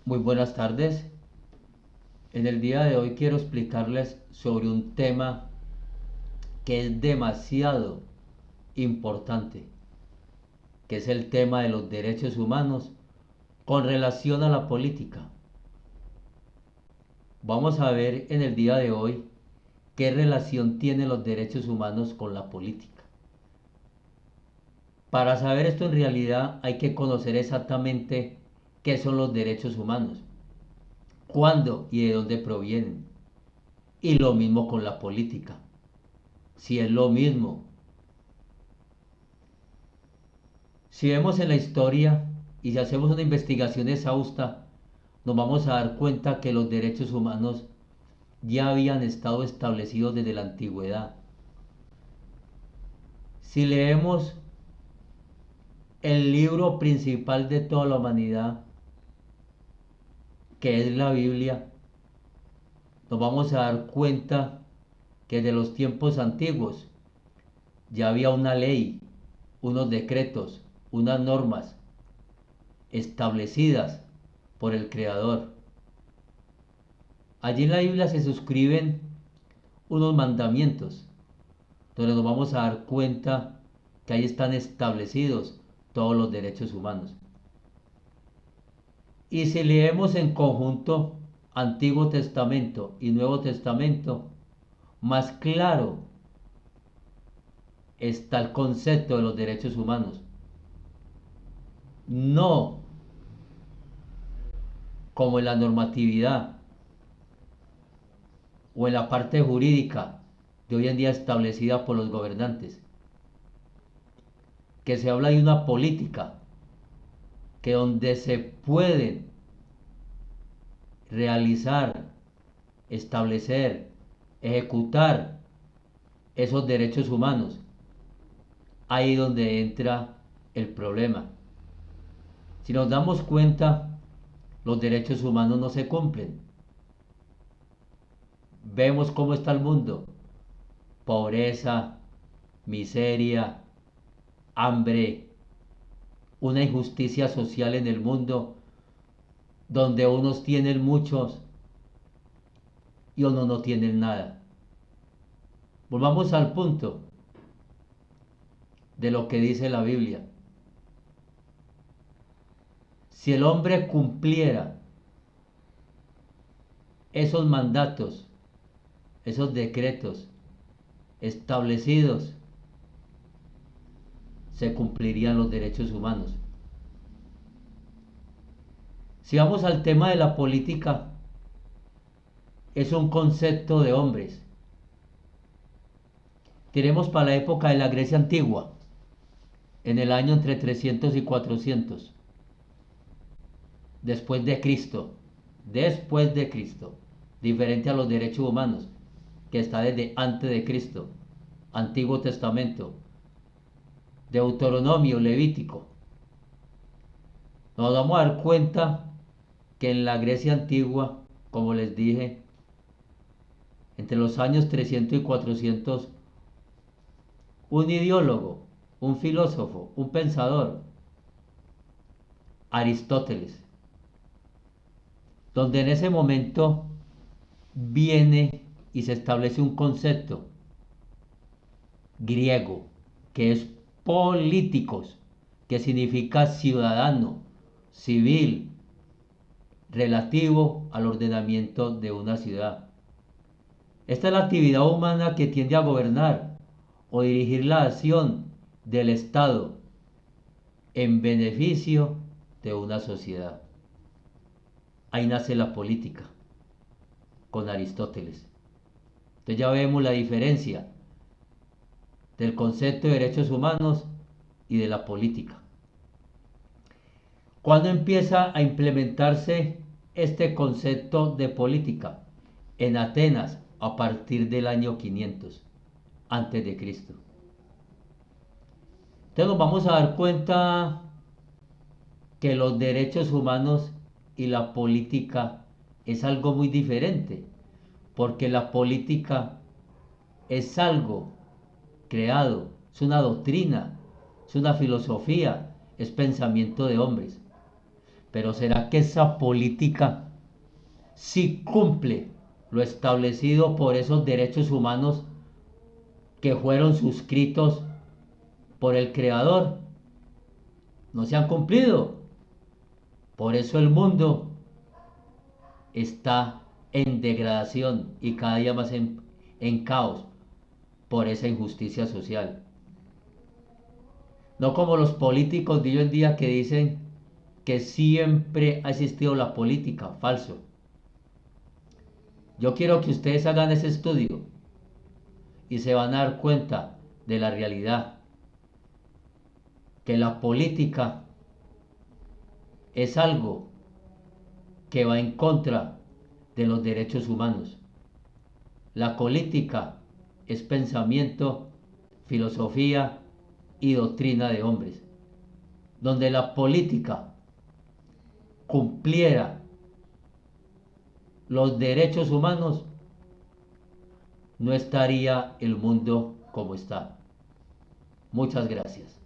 Muy buenas tardes. En el día de hoy quiero explicarles sobre un tema que es demasiado importante, que es el tema de los derechos humanos con relación a la política. Vamos a ver en el día de hoy qué relación tienen los derechos humanos con la política. Para saber esto en realidad hay que conocer exactamente qué son los derechos humanos, cuándo y de dónde provienen. Y lo mismo con la política. Si es lo mismo. Si vemos en la historia y si hacemos una investigación exhausta, nos vamos a dar cuenta que los derechos humanos ya habían estado establecidos desde la antigüedad. Si leemos el libro principal de toda la humanidad, que es la Biblia, nos vamos a dar cuenta que de los tiempos antiguos ya había una ley, unos decretos, unas normas establecidas por el Creador. Allí en la Biblia se suscriben unos mandamientos donde nos vamos a dar cuenta que ahí están establecidos todos los derechos humanos. Y si leemos en conjunto Antiguo Testamento y Nuevo Testamento, más claro está el concepto de los derechos humanos. No como en la normatividad o en la parte jurídica de hoy en día establecida por los gobernantes, que se habla de una política que donde se pueden realizar, establecer, ejecutar esos derechos humanos. Ahí donde entra el problema. Si nos damos cuenta, los derechos humanos no se cumplen. Vemos cómo está el mundo. Pobreza, miseria, hambre, una injusticia social en el mundo donde unos tienen muchos y unos no tienen nada. Volvamos al punto de lo que dice la Biblia. Si el hombre cumpliera esos mandatos, esos decretos establecidos, se cumplirían los derechos humanos. Si vamos al tema de la política, es un concepto de hombres. Tenemos para la época de la Grecia antigua, en el año entre 300 y 400, después de Cristo, diferente a los derechos humanos, que está desde antes de Cristo, Antiguo Testamento, Deuteronomio, Levítico. Nos vamos a dar cuenta que en la Grecia antigua, como les dije, entre los años 300 y 400, un ideólogo, un filósofo, un pensador, Aristóteles, donde en ese momento viene y se establece un concepto griego que es políticos, que significa ciudadano, civil, relativo al ordenamiento de una ciudad. Esta es la actividad humana que tiende a gobernar o dirigir la acción del Estado en beneficio de una sociedad. Ahí nace la política con Aristóteles. Entonces ya vemos la diferencia del concepto de derechos humanos y de la política. ¿Cuándo empieza a implementarse este concepto de política? En Atenas, a partir del año 500 antes de Cristo. Entonces nos vamos a dar cuenta que los derechos humanos y la política es algo muy diferente, porque la política es algo creado, es una doctrina, es una filosofía, es pensamiento de hombres. Pero ¿será que esa política sí cumple lo establecido por esos derechos humanos que fueron suscritos por el Creador? No se han cumplido. Por eso el mundo está en degradación y cada día más en caos por esa injusticia social. No como los políticos de hoy en día que dicen que siempre ha existido la política. Falso. Yo quiero que ustedes hagan ese estudio y se van a dar cuenta de la realidad, que la política es algo que va en contra de los derechos humanos. La política es pensamiento, filosofía y doctrina de hombres. Donde la política cumpliera los derechos humanos, no estaría el mundo como está. Muchas gracias.